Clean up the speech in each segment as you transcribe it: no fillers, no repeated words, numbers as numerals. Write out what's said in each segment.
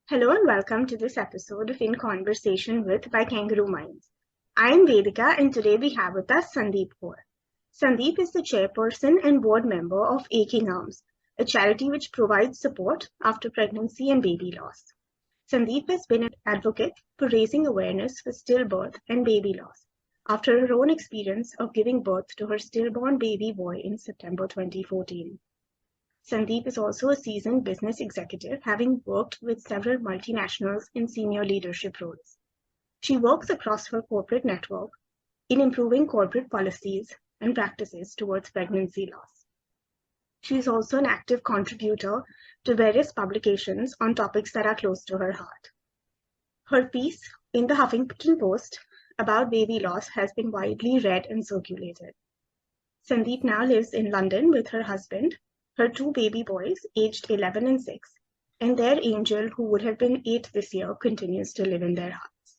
Hello and welcome to this episode of In Conversation with by Kangaroo Minds. I am Vedika and today we have with us Sundeep Kaur. Sundeep is the chairperson and board member of Aching Arms, a charity which provides support after pregnancy and baby loss. Sundeep has been an advocate for raising awareness for stillbirth and baby loss after her own experience of giving birth to her stillborn baby boy in September 2014. Sundeep is also a seasoned business executive, having worked with several multinationals in senior leadership roles. She works across her corporate network in improving corporate policies and practices towards pregnancy loss. She is also an active contributor to various publications on topics that are close to her heart. Her piece in the Huffington Post about baby loss has been widely read and circulated. Sundeep now lives in London with her husband, her two baby boys, aged 11 and 6, and their angel, who would have been 8 this year, continues to live in their hearts.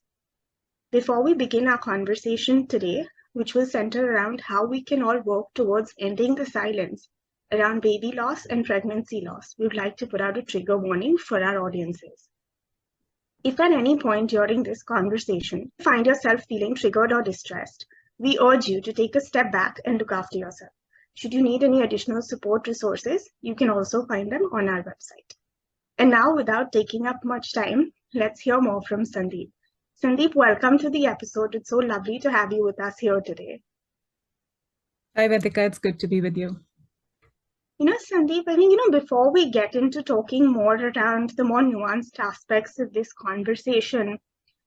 Before we begin our conversation today, which will center around how we can all work towards ending the silence around baby loss and pregnancy loss, we would like to put out a trigger warning for our audiences. If at any point during this conversation you find yourself feeling triggered or distressed, we urge you to take a step back and look after yourself. Should you need any additional support resources, you can also find them on our website. And now, without taking up much time, let's hear more from Sundeep. Sundeep, welcome to the episode. It's so lovely to have you with us here today. Hi, Vedika. It's good to be with you. Sundeep, I think, before we get into talking more around the more nuanced aspects of this conversation,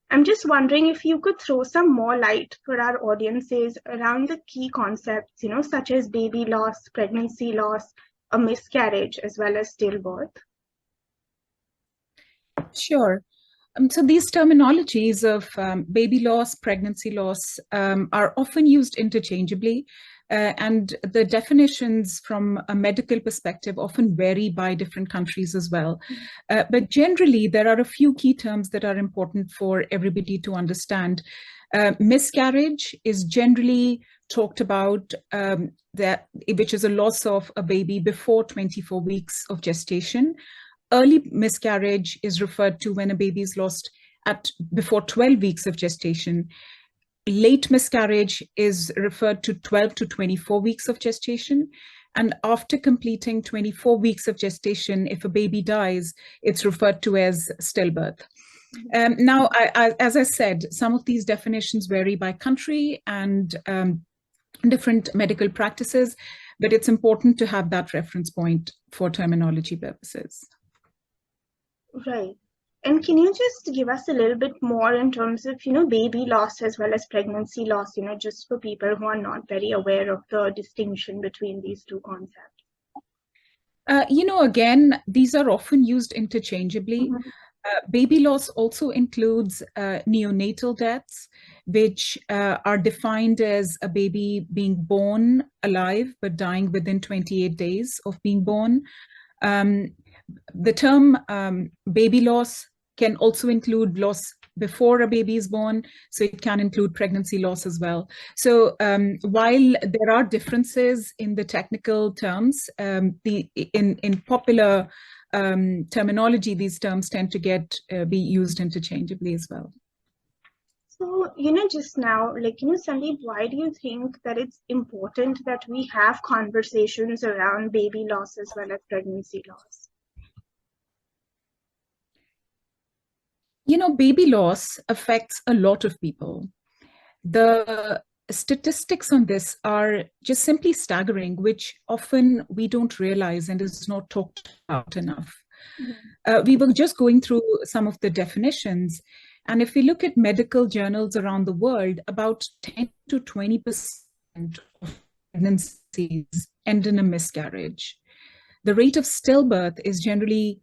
I'm just wondering if you could throw some more light for our audiences around the key concepts, such as baby loss, pregnancy loss, a miscarriage, as well as stillbirth. Sure. So these terminologies of baby loss, pregnancy loss are often used interchangeably. And the definitions from a medical perspective often vary by different countries as well. But generally, there are a few key terms that are important for everybody to understand. Miscarriage is generally talked about, which is a loss of a baby before 24 weeks of gestation. Early miscarriage is referred to when a baby is lost before 12 weeks of gestation. Late miscarriage is referred to 12 to 24 weeks of gestation. And after completing 24 weeks of gestation, if a baby dies, it's referred to as stillbirth. Now, as I said, some of these definitions vary by country and different medical practices, but it's important to have that reference point for terminology purposes. Right. And can you just give us a little bit more in terms of, baby loss as well as pregnancy loss, just for people who are not very aware of the distinction between these two concepts? Again, these are often used interchangeably. Baby loss also includes neonatal deaths, which are defined as a baby being born alive but dying within 28 days of being born. The term baby loss can also include loss before a baby is born, so it can include pregnancy loss as well. So while there are differences in the technical terms, in popular terminology, these terms tend to be used interchangeably as well. So, just now, Sundeep, why do you think that it's important that we have conversations around baby loss as well as pregnancy loss? Baby loss affects a lot of people. The statistics on this are just simply staggering, which often we don't realize and is not talked about enough. We were just going through some of the definitions. And if we look at medical journals around the world, about 10 to 20% of pregnancies end in a miscarriage. The rate of stillbirth is generally,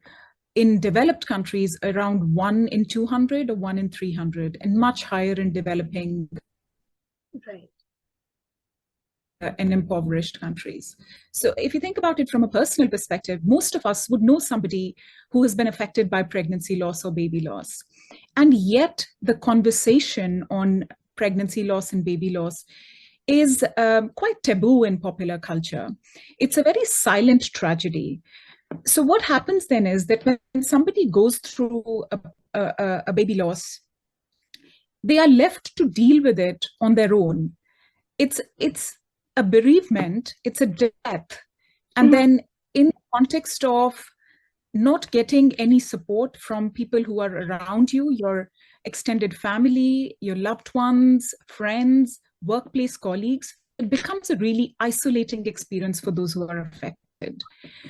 in developed countries, around 1 in 200 or 1 in 300, and much higher in developing and impoverished countries. So if you think about it from a personal perspective, most of us would know somebody who has been affected by pregnancy loss or baby loss. And yet the conversation on pregnancy loss and baby loss is quite taboo in popular culture. It's a very silent tragedy. So what happens then is that when somebody goes through a baby loss, they are left to deal with it on their own. It's a bereavement, it's a death. And Mhm. then in the context of not getting any support from people who are around you, your extended family, your loved ones, friends, workplace colleagues, it becomes a really isolating experience for those who are affected,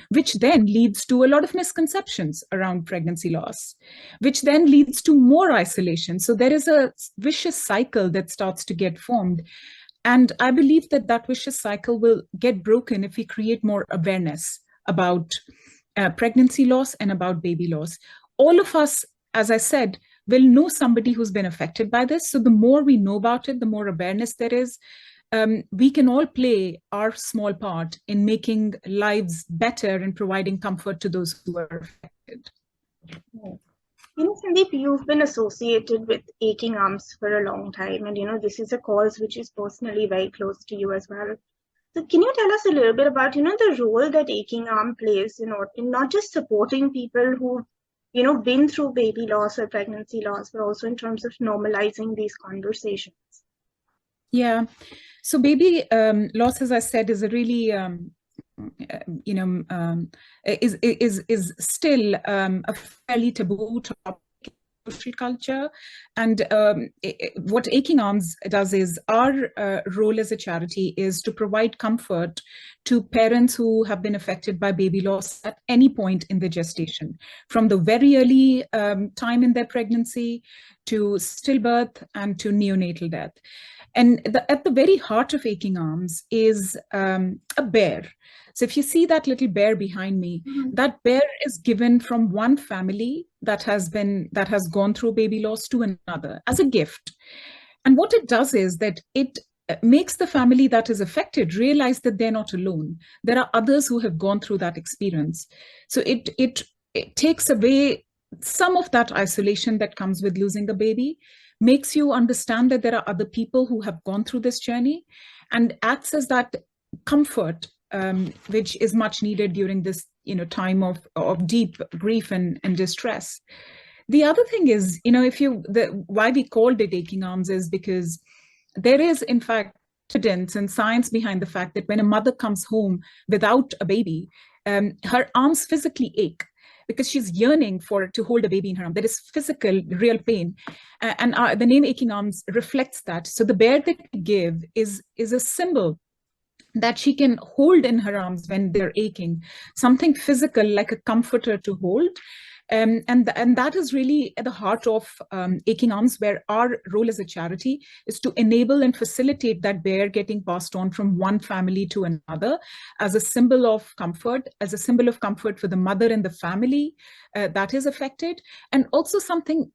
which then leads to a lot of misconceptions around pregnancy loss, which then leads to more isolation. So there is a vicious cycle that starts to get formed. And I believe that that vicious cycle will get broken if we create more awareness about pregnancy loss and about baby loss. All of us, as I said, will know somebody who's been affected by this. So the more we know about it, the more awareness there is. We can all play our small part in making lives better and providing comfort to those who are affected. Sandeep, you've been associated with aching arms for a long time, and this is a cause which is personally very close to you as well. So, can you tell us a little bit about, the role that aching arm plays in not just supporting people who've, been through baby loss or pregnancy loss, but also in terms of normalizing these conversations? Yeah. So baby loss, as I said, is a really you know is still a fairly taboo topic in social culture. And what Aching Arms does is, our role as a charity is to provide comfort to parents who have been affected by baby loss at any point in the gestation, from the very early time in their pregnancy to stillbirth and to neonatal death. And at the very heart of Aching Arms is a bear. So if you see that little bear behind me, that bear is given from one family that has gone through baby loss to another as a gift. And what it does is that it makes the family that is affected realize that they're not alone. There are others who have gone through that experience. So it takes away some of that isolation that comes with losing a baby, makes you understand that there are other people who have gone through this journey, and acts as that comfort, which is much needed during this time of deep grief and distress. The other thing is, why we called it Aching Arms is because there is, in fact, evidence and science behind the fact that when a mother comes home without a baby, her arms physically ache because she's yearning to hold a baby in her arm. There is physical, real pain. And the name Aching Arms reflects that. So the bear that we give is a symbol that she can hold in her arms when they're aching, something physical like a comforter to hold. And that is really at the heart of Aching Arms, where our role as a charity is to enable and facilitate that bear getting passed on from one family to another as a symbol of comfort, for the mother and the family that is affected, and also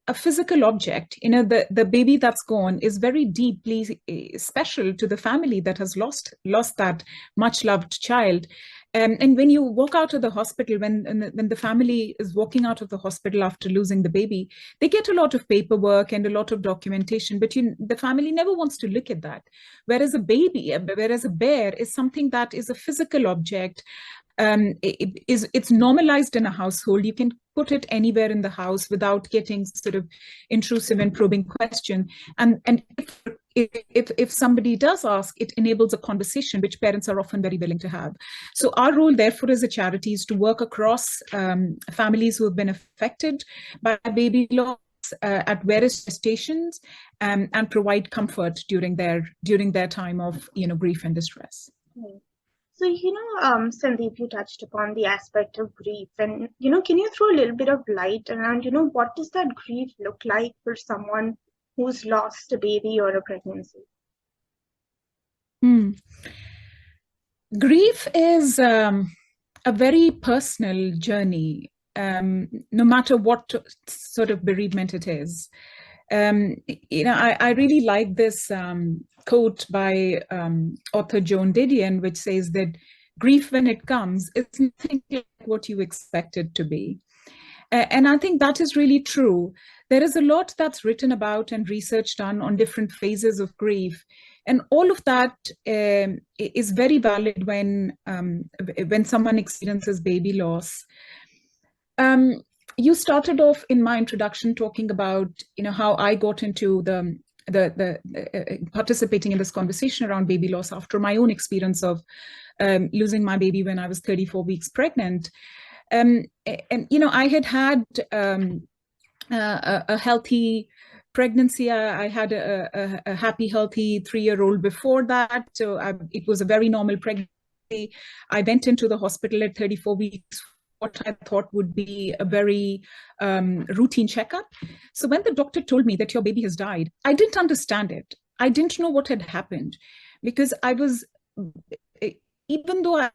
a physical object. The baby that's gone is very deeply special to the family that has lost that much loved child. And when you walk out of the hospital, when the family is walking out of the hospital after losing the baby, they get a lot of paperwork and a lot of documentation, but the family never wants to look at that. Whereas a bear is something that is a physical object. It's normalized in a household. You can put it anywhere in the house without getting sort of intrusive and probing question. And if somebody does ask, it enables a conversation which parents are often very willing to have. So our role, therefore, as a charity is to work across families who have been affected by baby loss at various gestations, and provide comfort during their time of grief and distress. So, Sandeep, you touched upon the aspect of grief, and, can you throw a little bit of light around, what does that grief look like for someone who's lost a baby or a pregnancy? Grief is a very personal journey, no matter what sort of bereavement it is. I really like this quote by author Joan Didion, which says that grief, when it comes, it's nothing like what you expect it to be. And I think that is really true. There is a lot that's written about and research done on different phases of grief. And all of that is very valid when someone experiences baby loss. You started off in my introduction talking about, how I got into the participating in this conversation around baby loss after my own experience of losing my baby when I was 34 weeks pregnant. And I had a healthy pregnancy. I had a happy, healthy 3-year-old before that. So it was a very normal pregnancy. I went into the hospital at 34 weeks, what I thought would be a very routine checkup. So when the doctor told me that your baby has died, I didn't understand it. I didn't know what had happened, because I was, even though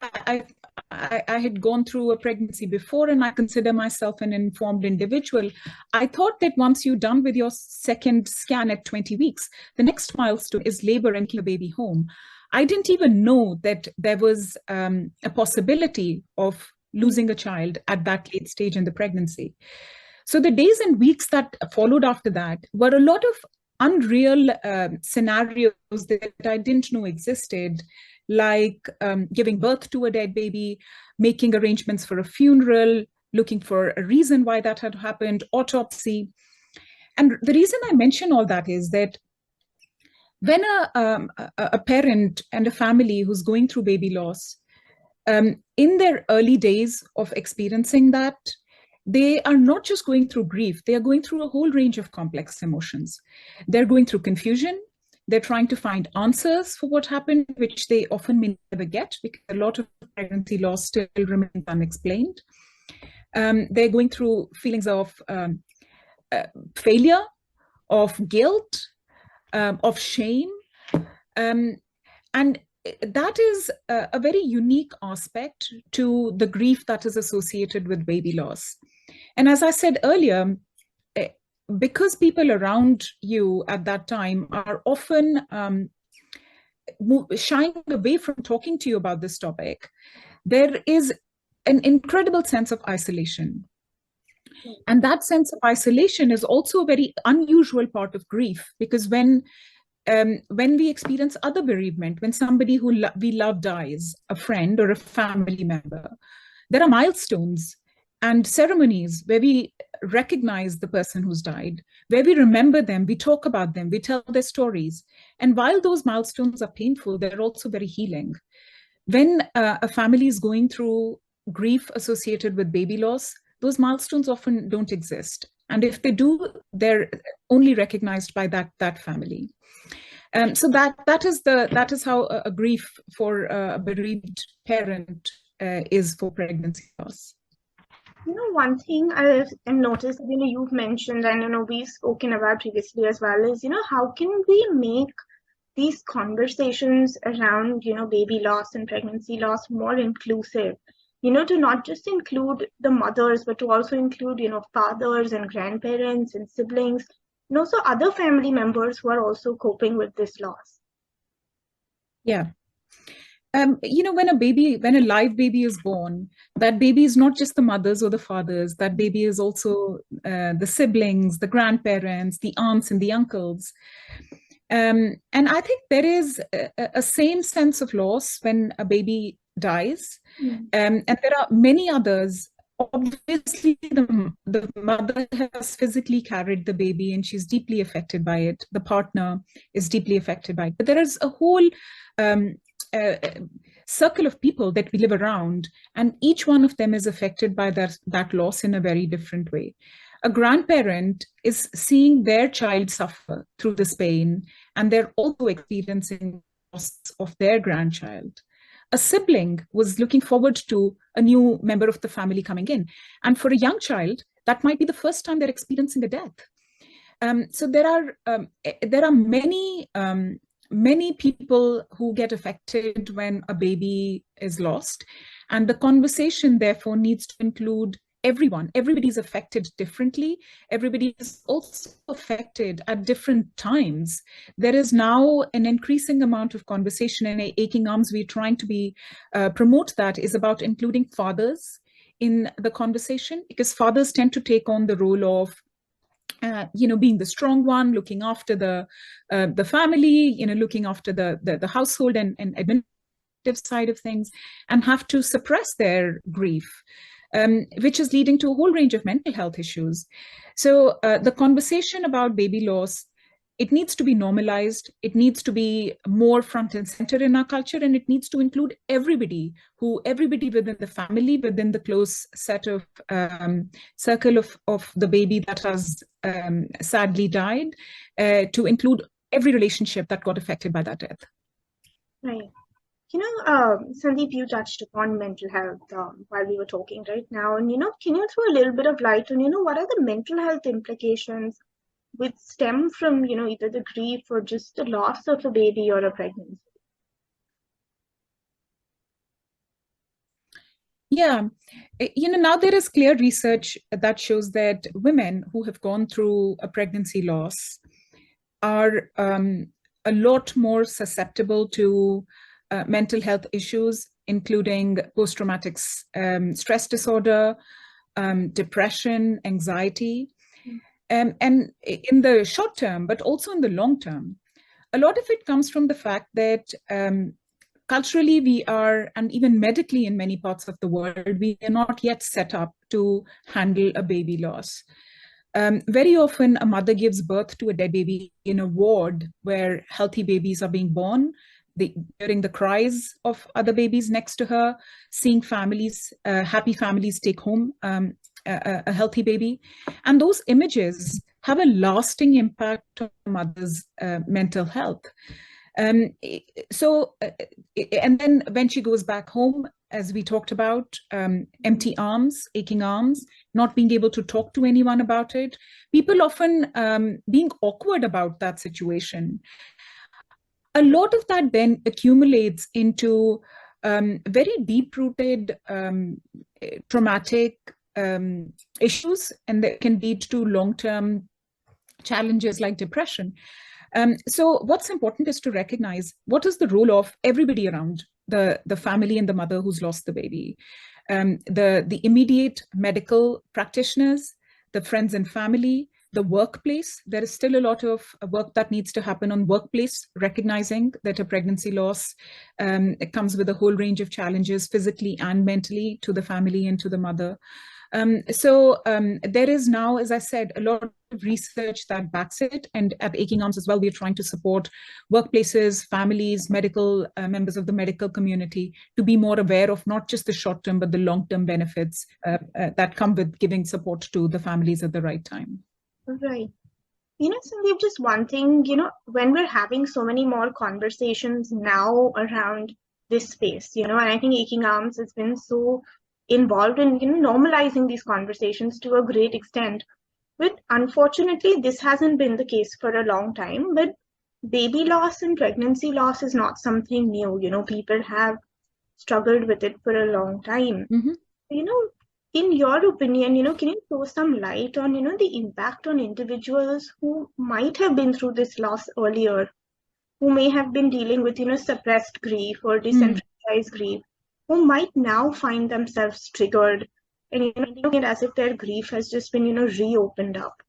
I had gone through a pregnancy before and I consider myself an informed individual, I thought that once you're done with your second scan at 20 weeks, the next milestone is labor and keep the baby home. I didn't even know that there was a possibility of losing a child at that late stage in the pregnancy. So the days and weeks that followed after that were a lot of unreal scenarios that I didn't know existed, like giving birth to a dead baby, making arrangements for a funeral, looking for a reason why that had happened, autopsy. And the reason I mention all that is that when a parent and a family who's going through baby loss, in their early days of experiencing that, they are not just going through grief, they are going through a whole range of complex emotions. They're going through confusion. They're trying to find answers for what happened, which they often may never get, because a lot of pregnancy loss still remains unexplained. They're going through feelings of failure, of guilt, of shame. And that is a very unique aspect to the grief that is associated with baby loss. And as I said earlier, because people around you at that time are often shying away from talking to you about this topic, there is an incredible sense of isolation. And that sense of isolation is also a very unusual part of grief, because when we experience other bereavement, when somebody who we love dies, a friend or a family member, there are milestones and ceremonies where we recognize the person who's died, where we remember them, we talk about them, we tell their stories. And while those milestones are painful, they're also very healing. When a family is going through grief associated with baby loss, those milestones often don't exist. And if they do, they're only recognized by that family. So that is how a grief for a bereaved parent is for pregnancy loss. One thing I've noticed, you've mentioned, and we've spoken about previously as well, is, how can we make these conversations around, baby loss and pregnancy loss more inclusive? To not just include the mothers, but to also include, fathers and grandparents and siblings, and also other family members who are also coping with this loss. Yeah. When a live baby is born, that baby is not just the mothers or the fathers, that baby is also the siblings, the grandparents, the aunts and the uncles. And I think there is a same sense of loss when a baby dies. And there are many others. Obviously, the mother has physically carried the baby and she's deeply affected by it. The partner is deeply affected by it. But there is a whole circle of people that we live around, and each one of them is affected by that loss in a very different way. A grandparent is seeing their child suffer through this pain, and they're also experiencing loss of their grandchild. A sibling was looking forward to a new member of the family coming in. And for a young child, that might be the first time they're experiencing a death. So there are many people who get affected when a baby is lost. And the conversation, therefore, needs to include everyone. Everybody's affected differently. Everybody is also affected at different times. There is now an increasing amount of conversation, and Aching Arms, we're trying to promote that, is about including fathers in the conversation, because fathers tend to take on the role of being the strong one, looking after the family, looking after the household and administrative side of things, and have to suppress their grief, which is leading to a whole range of mental health issues. So the conversation about baby loss, it needs to be normalized. It needs to be more front and center in our culture, and it needs to include everybody within the family, within the close set of circle of the baby that has sadly died, to include every relationship that got affected by that death. Right. Sandeep, you touched upon mental health while we were talking right now. And, can you throw a little bit of light on, what are the mental health implications which stem from, either the grief or just the loss of a baby or a pregnancy? Yeah, now there is clear research that shows that women who have gone through a pregnancy loss are a lot more susceptible to mental health issues, including post-traumatic stress disorder, depression, anxiety. And in the short term, but also in the long term, a lot of it comes from the fact that culturally we are, and even medically in many parts of the world, we are not yet set up to handle a baby loss. Very often a mother gives birth to a dead baby in a ward where healthy babies are being born, hearing the cries of other babies next to her, seeing families, happy families take home a healthy baby. And those images have a lasting impact on the mother's mental health. And then when she goes back home, as we talked about, empty arms, aching arms, not being able to talk to anyone about it, people often being awkward about that situation. A lot of that then accumulates into very deep-rooted traumatic issues, and that can lead to long-term challenges like depression. So what's important is to recognize what is the role of everybody around the family and the mother who's lost the baby. The immediate medical practitioners, the friends and family, the workplace. There is still a lot of work that needs to happen on workplace, recognizing that a pregnancy loss it comes with a whole range of challenges, physically and mentally, to the family and to the mother. So there is now, as I said, a lot of research that backs it. And at Aching Arms as well, we're trying to support workplaces, families, medical members of the medical community to be more aware of not just the short-term, but the long-term benefits that come with giving support to the families at the right time. Right. Sandeep, just one thing, when we're having so many more conversations now around this space, and I think Aching Arms has been so involved in normalizing these conversations to a great extent. But unfortunately, this hasn't been the case for a long time. But baby loss and pregnancy loss is not something new. People have struggled with it for a long time. Mm-hmm. In your opinion, can you throw some light on, the impact on individuals who might have been through this loss earlier, who may have been dealing with, suppressed grief or decentralized grief, who might now find themselves triggered and it as if their grief has just been reopened up?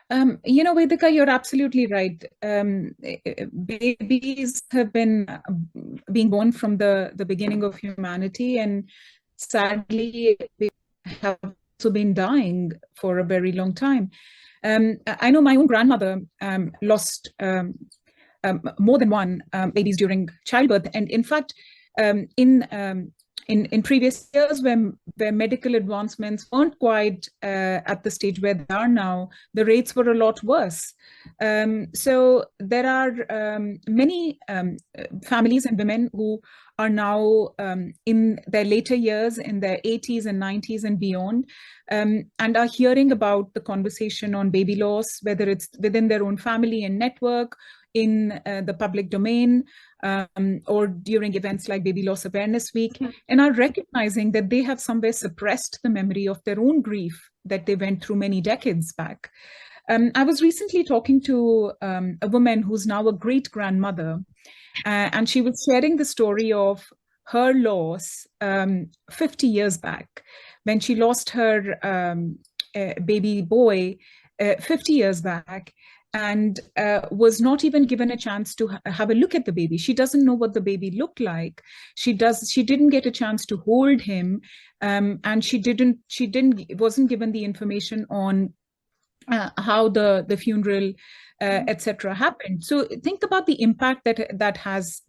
Vedika, you're absolutely right. Babies have been being born from the beginning of humanity, and sadly they have also been dying for a very long time. I know my own grandmother lost more than one babies during childbirth, and in fact, in previous years, where medical advancements weren't quite at the stage where they are now, the rates were a lot worse. So there are many families and women who are now in their later years, in their 80s and 90s and beyond, and are hearing about the conversation on baby loss, whether it's within their own family and network, in the public domain, or during events like Baby Loss Awareness Week, and are recognizing that they have somewhere suppressed the memory of their own grief that they went through many decades back. I was recently talking to a woman who's now a great-grandmother, and she was sharing the story of her loss 50 years back, when she lost her baby boy 50 years back, and was not even given a chance to have a look at the baby. She doesn't know what the baby looked like. She didn't get a chance to hold him, and she wasn't given the information on how the funeral, etc., happened. So think about the impact that has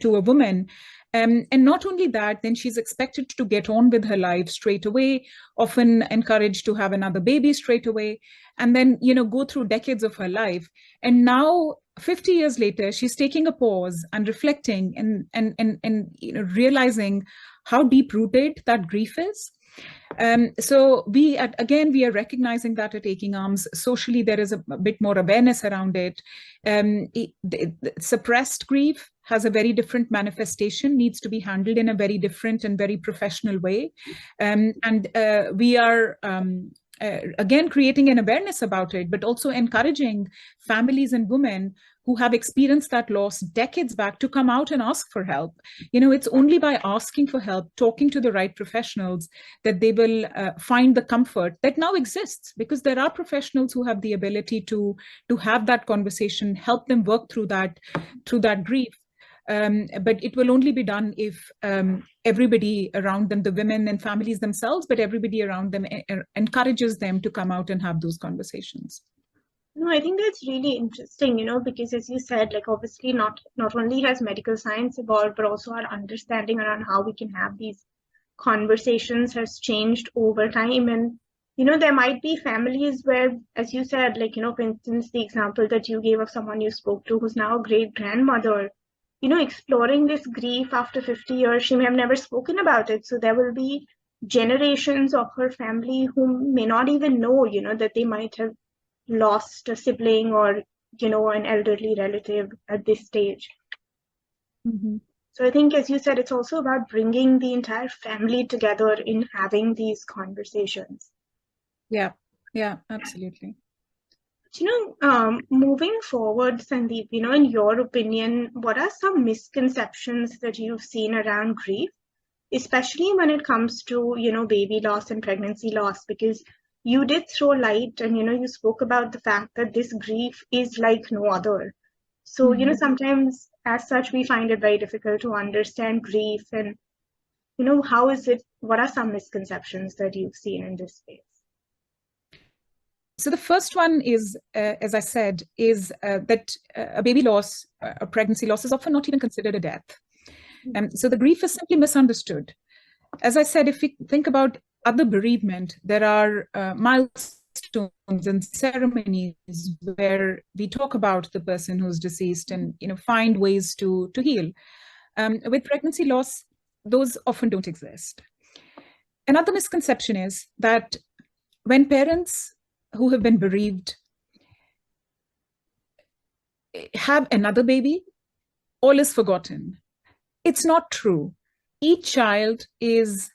to a woman. And not only that, then she's expected to get on with her life straight away, often encouraged to have another baby straight away, and then, go through decades of her life. And now, 50 years later, she's taking a pause and reflecting and realizing how deep-rooted that grief is. So we are recognizing that at Aching Arms. Socially, there is a bit more awareness around it. Suppressed grief has a very different manifestation, needs to be handled in a very different and very professional way. And we are again creating an awareness about it, but also encouraging families and women who have experienced that loss decades back to come out and ask for help. It's only by asking for help, talking to the right professionals, that they will find the comfort that now exists, because there are professionals who have the ability to have that conversation, help them work through that grief. But it will only be done if everybody around them, the women and families themselves, but everybody around them encourages them to come out and have those conversations. No, I think that's really interesting, because as you said, like obviously not only has medical science evolved, but also our understanding around how we can have these conversations has changed over time. And, there might be families where, as you said, like, for instance, the example that you gave of someone you spoke to who's now a great grandmother, exploring this grief after 50 years, she may have never spoken about it. So there will be generations of her family who may not even know, that they might have lost a sibling or an elderly relative at this stage. Mm-hmm. So I think, as you said, it's also about bringing the entire family together in having these conversations. Yeah absolutely. Moving forward, Sundeep, in your opinion, what are some misconceptions that you've seen around grief, especially when it comes to baby loss and pregnancy loss? Because you did throw light and you spoke about the fact that this grief is like no other. So Mm-hmm. Sometimes as such we find it very difficult to understand grief, and what are some misconceptions that you've seen in this space? So the first one is, as I said, is that a baby loss, a pregnancy loss, is often not even considered a death. So the grief is simply misunderstood. As I said, if we think about other bereavement, there are milestones and ceremonies where we talk about the person who's deceased and find ways to heal. With pregnancy loss, those often don't exist. Another misconception is that when parents who have been bereaved have another baby, all is forgotten. It's not true. Each child is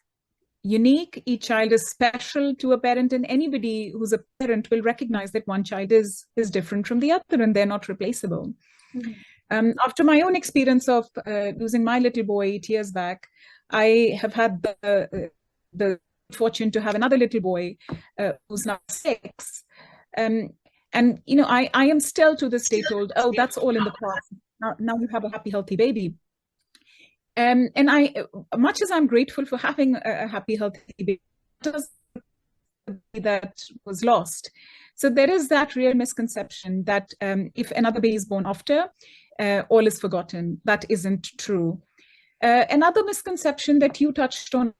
unique. Each child is special to a parent, and anybody who's a parent will recognize that one child is different from the other, and they're not replaceable. Mm-hmm. After my own experience of losing my little boy 8 years back, I have had the fortune to have another little boy who's now 6. And I am still to this day told, oh, that's all in the past. Now you have a happy, healthy baby. And I, much as I'm grateful for having a happy, healthy baby, that was lost. So there is that real misconception that if another baby is born after, all is forgotten. That isn't true. Another misconception that you touched on,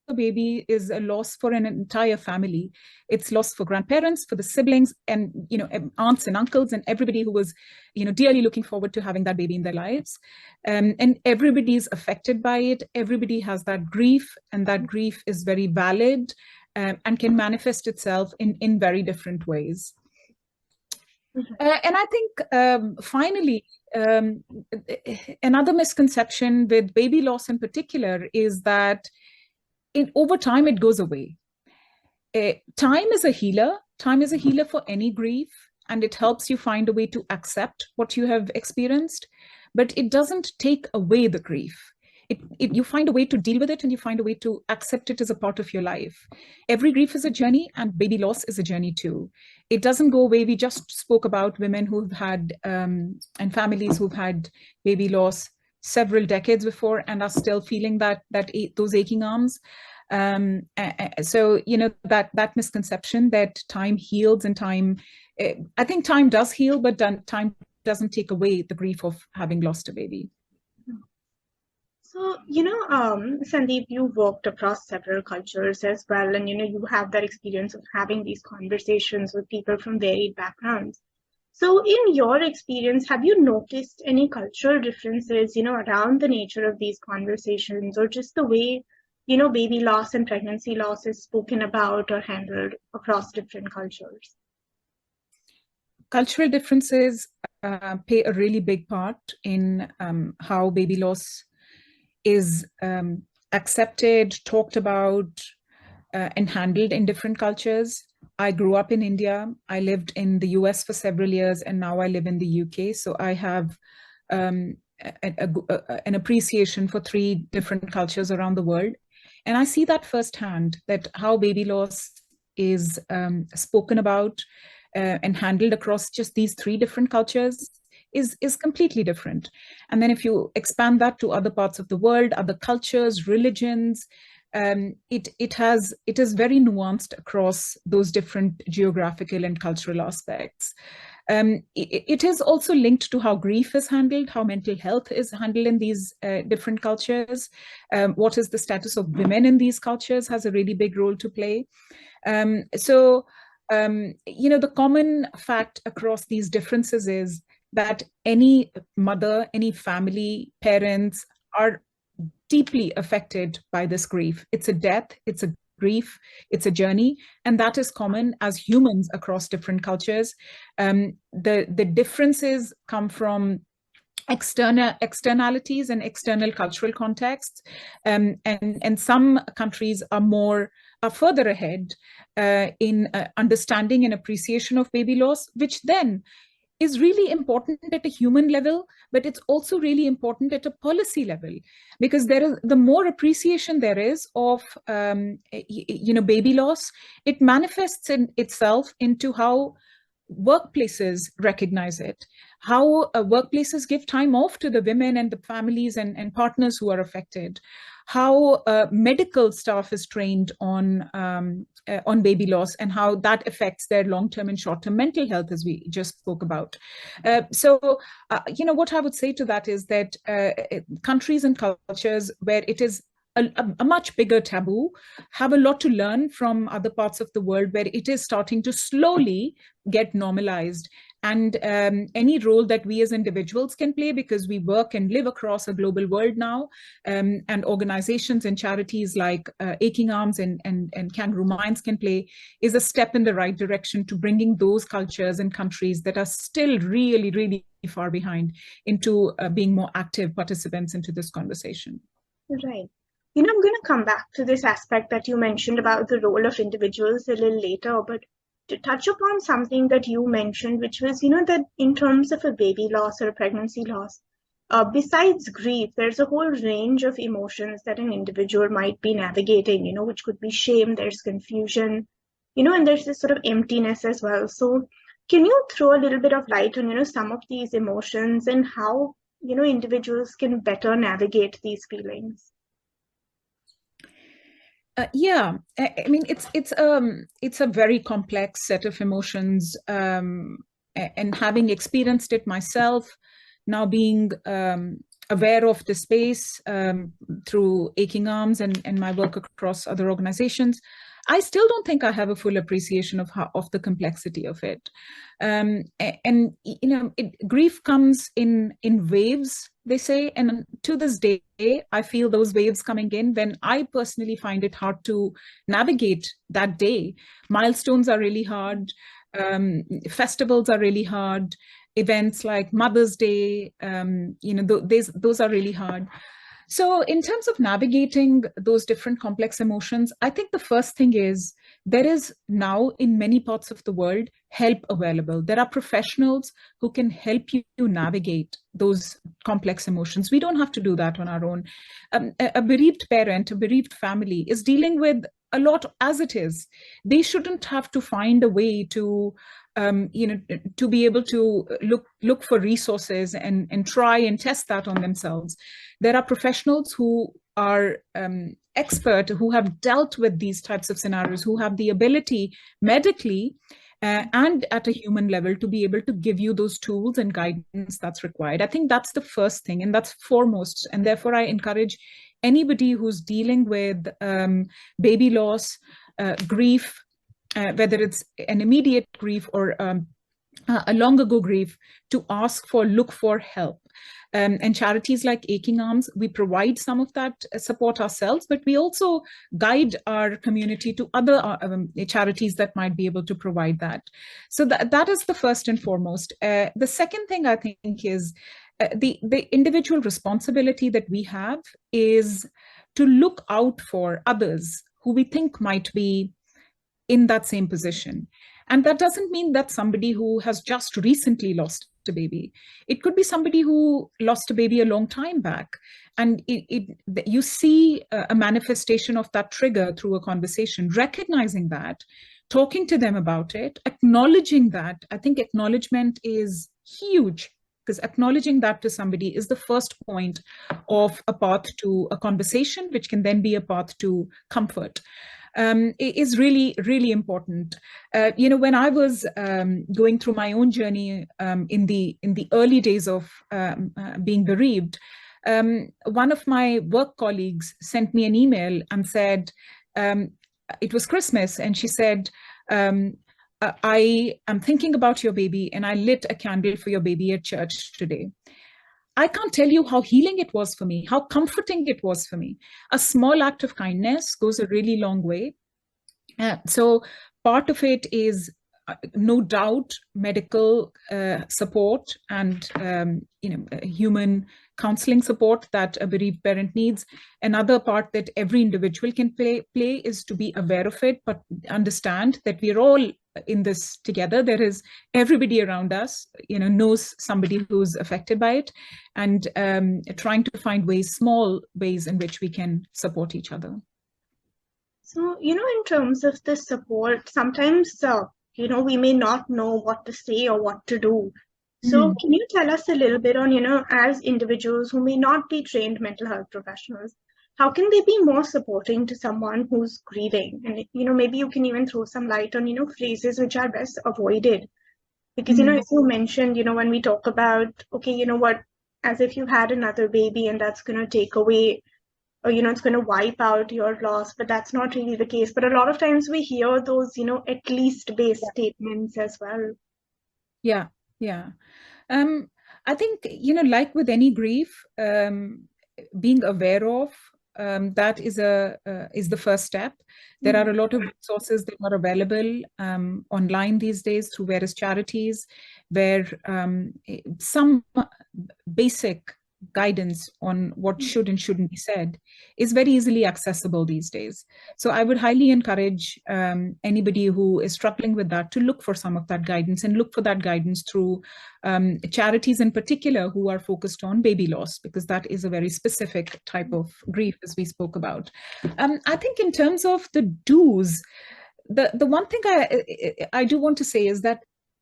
a baby is a loss for an entire family. It's loss for grandparents, for the siblings, and aunts and uncles, and everybody who was dearly looking forward to having that baby in their lives. And everybody's affected by it. Everybody has that grief, and that grief is very valid and can manifest itself in very different ways. Mm-hmm. And I think finally, another misconception with baby loss in particular is that over time, it goes away. Time is a healer. Time is a healer for any grief, and it helps you find a way to accept what you have experienced, but it doesn't take away the grief. you find a way to deal with it, and you find a way to accept it as a part of your life. Every grief is a journey, and baby loss is a journey too. It doesn't go away. We just spoke about women who've had and families who've had baby loss several decades before and are still feeling those aching arms. So that misconception that time heals and time, I think time does heal, but time doesn't take away the grief of having lost a baby. So, Sandeep, you worked across several cultures as well, and, you have that experience of having these conversations with people from varied backgrounds. So, in your experience, have you noticed any cultural differences, around the nature of these conversations, or just the way, baby loss and pregnancy loss is spoken about or handled across different cultures? Cultural differences play a really big part in how baby loss is accepted, talked about, and handled in different cultures. I grew up in India. I lived in the US for several years, and now I live in the UK. So I have an appreciation for 3 different cultures around the world. And I see that firsthand, that how baby loss is spoken about and handled across just these 3 different cultures is completely different. And then if you expand that to other parts of the world, other cultures, religions, it is very nuanced across those different geographical and cultural aspects. It is also linked to how grief is handled, how mental health is handled in these different cultures. What is the status of women in these cultures has a really big role to play. The common fact across these differences is that any mother, any family, parents are deeply affected by this grief. It's a death, it's a grief, it's a journey, and that is common as humans across different cultures. The differences come from externalities and external cultural contexts, and some countries are further ahead in understanding and appreciation of baby loss, which then is really important at a human level, but it's also really important at a policy level, because the more appreciation there is of baby loss, it manifests itself into how workplaces recognize it, how workplaces give time off to the women and the families and partners who are affected, how medical staff is trained on baby loss, and how that affects their long-term and short-term mental health, as we just spoke about. What I would say to that is that countries and cultures where it is a much bigger taboo have a lot to learn from other parts of the world where it is starting to slowly get normalized. And any role that we as individuals can play, because we work and live across a global world now, and organizations and charities like Aching Arms and Kangaroo Minds can play, is a step in the right direction to bringing those cultures and countries that are still really, really far behind into being more active participants into this conversation. Right. I'm going to come back to this aspect that you mentioned about the role of individuals a little later, but to touch upon something that you mentioned, which was, that in terms of a baby loss or a pregnancy loss, besides grief, there's a whole range of emotions that an individual might be navigating, which could be shame, there's confusion, and there's this sort of emptiness as well. So can you throw a little bit of light on, some of these emotions and how, individuals can better navigate these feelings? Yeah, I mean, it's a very complex set of emotions, and having experienced it myself, now being aware of the space through Aching Arms and my work across other organizations, I still don't think I have a full appreciation of the complexity of it. Grief comes in waves, they say, and to this day, I feel those waves coming in when I personally find it hard to navigate that day. Milestones are really hard. Festivals are really hard. Events like Mother's Day, those are really hard. So in terms of navigating those different complex emotions, I think the first thing is there is now in many parts of the world help available. There are professionals who can help you navigate those complex emotions. We don't have to do that on our own. A bereaved parent, a bereaved family is dealing with a lot as it is. They shouldn't have to find a way to to be able to look for resources and try and test that on themselves. There are professionals who are expert, who have dealt with these types of scenarios, who have the ability medically and at a human level to be able to give you those tools and guidance that's required. I think that's the first thing, and that's foremost. And therefore, I encourage anybody who's dealing with baby loss, grief, whether it's an immediate grief or a long ago grief, to look for help. And charities like Aching Arms, we provide some of that support ourselves, but we also guide our community to other charities that might be able to provide that. So that is the first and foremost. The second thing I think is the individual responsibility that we have is to look out for others who we think might be in that same position. And that doesn't mean that somebody who has just recently lost a baby. It could be somebody who lost a baby a long time back. And you see a manifestation of that trigger through a conversation, recognizing that, talking to them about it, acknowledging that. I think acknowledgement is huge, because acknowledging that to somebody is the first point of a path to a conversation, which can then be a path to comfort. Is really, really important. When I was going through my own journey in the early days of being bereaved, one of my work colleagues sent me an email and said, it was Christmas, and she said, I am thinking about your baby, and I lit a candle for your baby at church today. I can't tell you how healing it was for me, how comforting it was for me. A small act of kindness goes a really long way. So part of it is no doubt medical support and human counseling support that a bereaved parent needs. Another part that every individual can play is to be aware of it, but understand that we're all in this together. There is everybody around us, knows somebody who's affected by it, and trying to find small ways in which we can support each other. So, in terms of the support, sometimes, we may not know what to say or what to do. So can you tell us a little bit on, as individuals who may not be trained mental health professionals, how can they be more supporting to someone who's grieving? And, maybe you can even throw some light on, phrases which are best avoided. Because, as you mentioned, when we talk about, okay, as if you had another baby and that's going to take away, or, it's going to wipe out your loss, but that's not really the case. But a lot of times we hear those, at least based statements as well. Yeah. I think, like with any grief, being aware of that is the first step. There are a lot of resources that are available online these days through various charities, where some basic guidance on what should and shouldn't be said is very easily accessible these days. So I would highly encourage anybody who is struggling with that to look for some of that guidance, and look for that guidance through charities in particular who are focused on baby loss, because that is a very specific type of grief, as we spoke about. I think in terms of the do's, the one thing I do want to say is that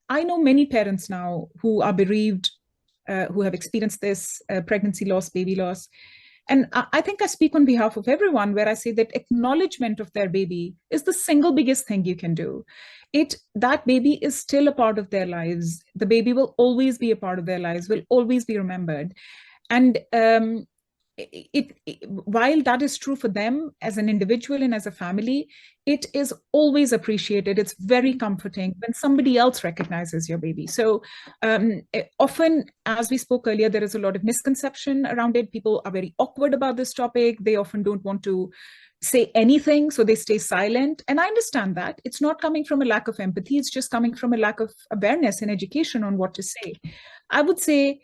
I know many parents now who are bereaved, who have experienced this pregnancy loss, baby loss. And I think I speak on behalf of everyone where I say that acknowledgement of their baby is the single biggest thing you can do. That baby is still a part of their lives. The baby will always be a part of their lives, will always be remembered. And while that is true for them as an individual and as a family, it is always appreciated. It's very comforting when somebody else recognizes your baby. So often, as we spoke earlier, there is a lot of misconception around it. People are very awkward about this topic. They often don't want to say anything, so they stay silent. And I understand that. It's not coming from a lack of empathy. It's just coming from a lack of awareness and education on what to say. I would say,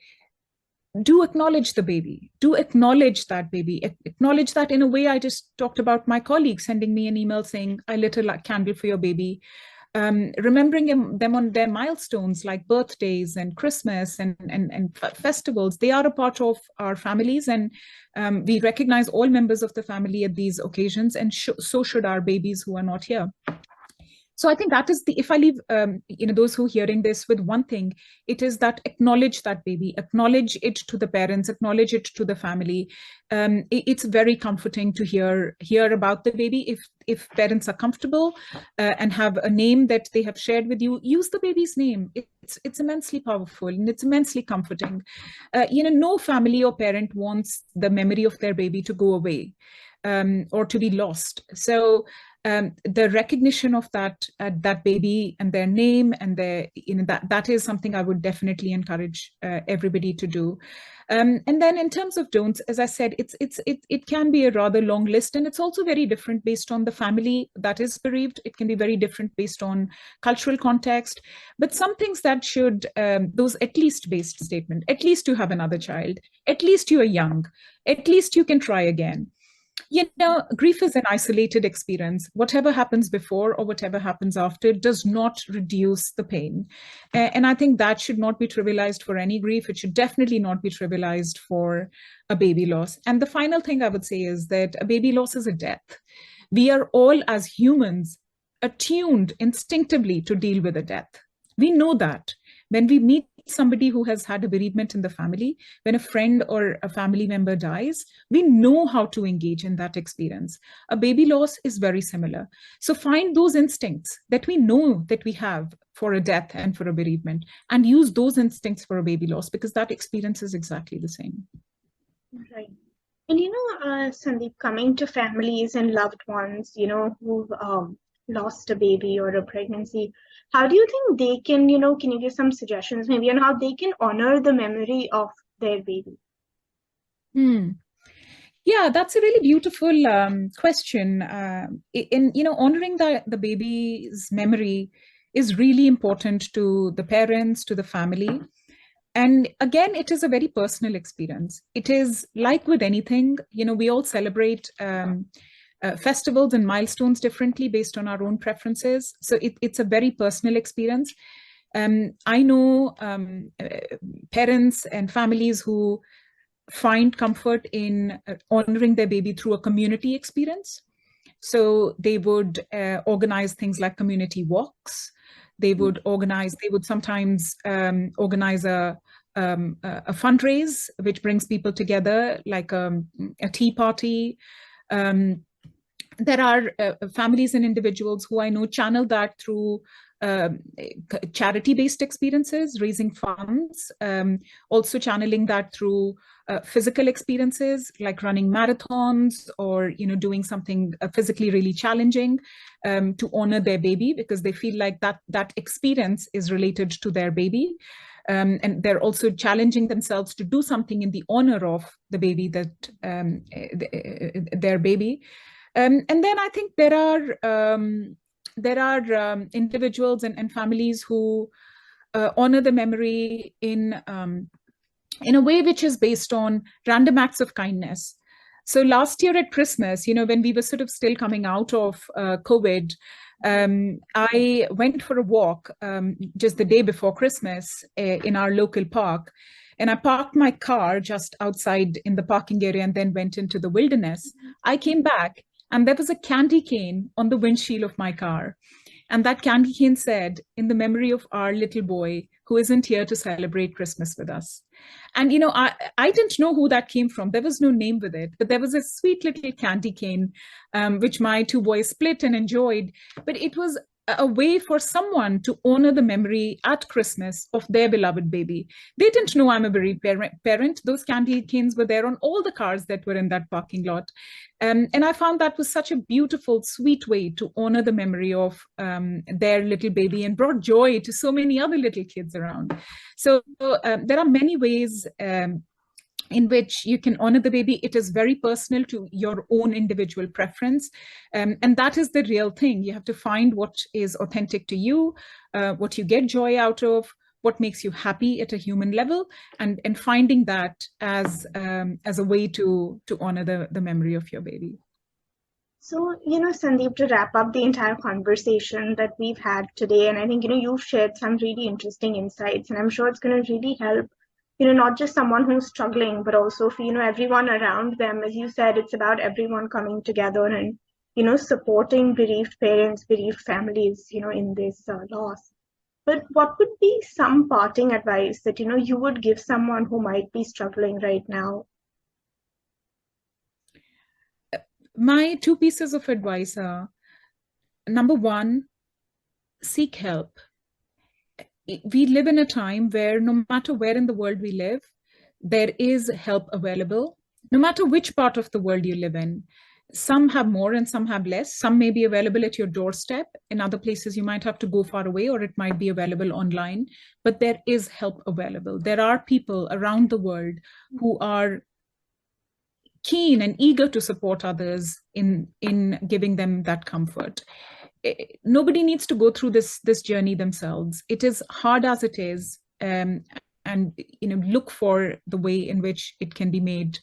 do acknowledge the baby, do acknowledge that baby, acknowledge that in a way I just talked about my colleague sending me an email saying, I lit a candle for your baby. remembering them on their milestones like birthdays and Christmas and festivals. They are a part of our families, and we recognize all members of the family at these occasions, and so should our babies who are not here. So I think that is if I leave those who are hearing this with one thing, it is that acknowledge that baby, acknowledge it to the parents, acknowledge it to the family. It's very comforting to hear about the baby. If parents are comfortable and have a name that they have shared with you, use the baby's name. It's immensely powerful and it's immensely comforting. No family or parent wants the memory of their baby to go away or to be lost. So the recognition of that baby and their name and their, that is something I would definitely encourage everybody to do. And then in terms of don'ts, as I said, it can be a rather long list, and it's also very different based on the family that is bereaved. It can be very different based on cultural context, but some things that should, those at least based statement, at least you have another child, at least you are young, at least you can try again. Grief is an isolated experience. Whatever happens before or whatever happens after does not reduce the pain. And I think that should not be trivialized for any grief. It should definitely not be trivialized for a baby loss. And the final thing I would say is that a baby loss is a death. We are all, as humans, attuned instinctively to deal with a death. We know that. When we meet somebody who has had a bereavement in the family, when a friend or a family member dies, we know how to engage in that experience. A baby loss is very similar. So find those instincts that we know that we have for a death and for a bereavement, and use those instincts for a baby loss, because that experience is exactly the same. Right. And Sundeep, coming to families and loved ones, who've lost a baby or a pregnancy, how do you think they can, can you give some suggestions maybe on how they can honor the memory of their baby? Yeah, that's a really beautiful question. Honoring the baby's memory is really important to the parents, to the family. And again, it is a very personal experience. It is like with anything, we all celebrate festivals and milestones differently based on our own preferences. So it's a very personal experience. I know parents and families who find comfort in honoring their baby through a community experience. So they would organize things like community walks. They would sometimes organize a fundraise, which brings people together, like a tea party. There are families and individuals who I know channel that through charity-based experiences, raising funds, also channeling that through physical experiences like running marathons or doing something physically really challenging to honor their baby, because they feel like that experience is related to their baby. And they're also challenging themselves to do something in the honor of the baby, their baby. And then I think there are individuals and families who honor the memory in a way which is based on random acts of kindness. So last year at Christmas, when we were sort of still coming out of COVID, I went for a walk just the day before Christmas in our local park. And I parked my car just outside in the parking area and then went into the wilderness. I came back and there was a candy cane on the windshield of my car. And that candy cane said, "In the memory of our little boy who isn't here to celebrate Christmas with us." And, I didn't know who that came from. There was no name with it, but there was a sweet little candy cane, which my two boys split and enjoyed. But it was a way for someone to honor the memory at Christmas of their beloved baby. They didn't know I'm a bereaved parent. Those candy canes were there on all the cars that were in that parking lot. And I found that was such a beautiful, sweet way to honor the memory of their little baby, and brought joy to so many other little kids around. So there are many ways in which you can honor the baby. It is very personal to your own individual preference. And that is the real thing. You have to find what is authentic to you, what you get joy out of, what makes you happy at a human level, and finding that as a way to honor the memory of your baby. So, Sandeep, to wrap up the entire conversation that we've had today, and I think, you've shared some really interesting insights, and I'm sure it's going to really help, not just someone who's struggling, but also for, everyone around them. As you said, it's about everyone coming together and, supporting bereaved parents, bereaved families, in this loss. But what would be some parting advice that, you would give someone who might be struggling right now? My two pieces of advice are: number one, seek help. We live in a time where no matter where in the world we live, there is help available, no matter which part of the world you live in. Some have more and some have less. Some may be available at your doorstep. In other places, you might have to go far away, or it might be available online. But there is help available. There are people around the world who are keen and eager to support others in giving them that comfort. Nobody needs to go through this journey themselves. It is hard as it is, and look for the way in which it can be made.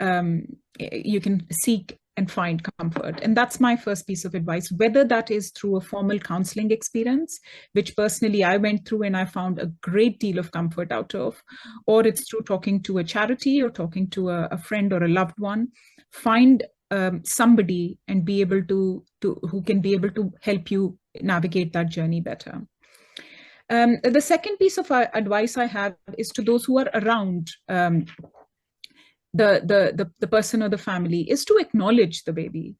You can seek and find comfort, and that's my first piece of advice. Whether that is through a formal counseling experience, which personally I went through and I found a great deal of comfort out of, or it's through talking to a charity or talking to a friend or a loved one, find somebody and be able to who can be able to help you navigate that journey better. The second piece of advice I have is to those who are around the person or the family, is to acknowledge the baby.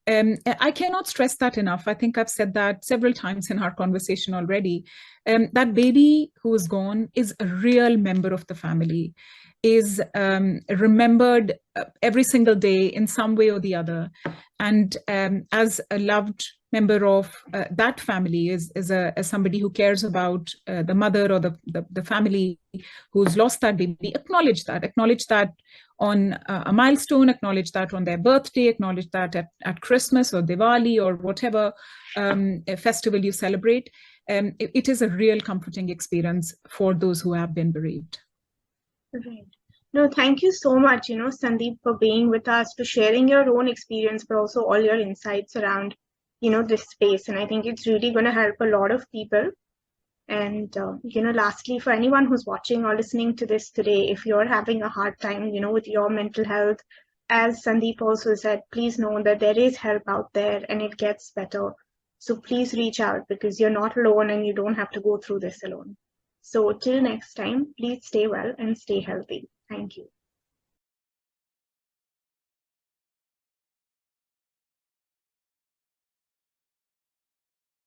I cannot stress that enough. I think I've said that several times in our conversation already. That baby who is gone is a real member of the family, is remembered every single day in some way or the other. And as a loved member of that family, as somebody who cares about the mother or the family who's lost that baby, acknowledge that on a milestone, acknowledge that on their birthday, acknowledge that at Christmas or Diwali or whatever festival you celebrate. It is a real comforting experience for those who have been bereaved. Right. No, thank you so much, Sandeep, for being with us, for sharing your own experience, but also all your insights around, this space. And I think it's really going to help a lot of people. And, lastly, for anyone who's watching or listening to this today, if you're having a hard time, with your mental health, as Sandeep also said, please know that there is help out there and it gets better. So please reach out, because you're not alone and you don't have to go through this alone. So till next time, please stay well and stay healthy. Thank you.